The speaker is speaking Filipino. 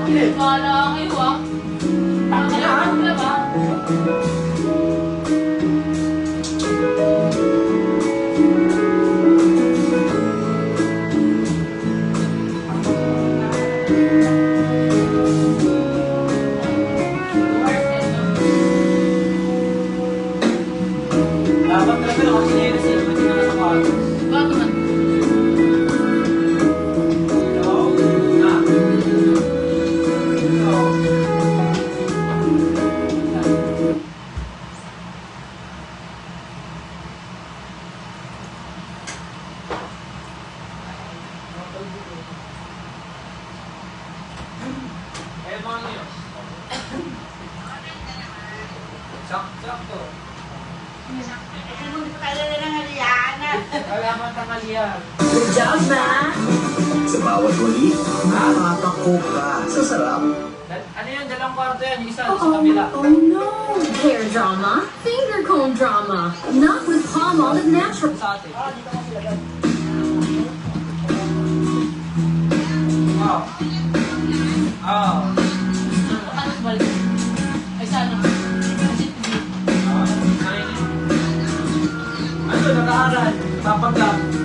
Wala kayo ah. Takilan. Diba? Dapat talaga nakasinero sa inyo, hindi na nakasapatos. Bakit naman? Hello? Ah. Hello? Eh, mga nyo. Sakto. Hindi pa tayo na ng Ariana. Kalaman tanghalian. Good job, ma! Sa bawat wali, nakakako ka sa sarap. Ano yun? Dalang kwarto yan. Yung isa sa kabila. Oh no! Hair drama, finger comb drama, not with palm olive natural. Sa atin. Dito mo sila doon. Wow. Ah. Ano balik? Ay sana. Ano? Nag-aaral. Papaglang.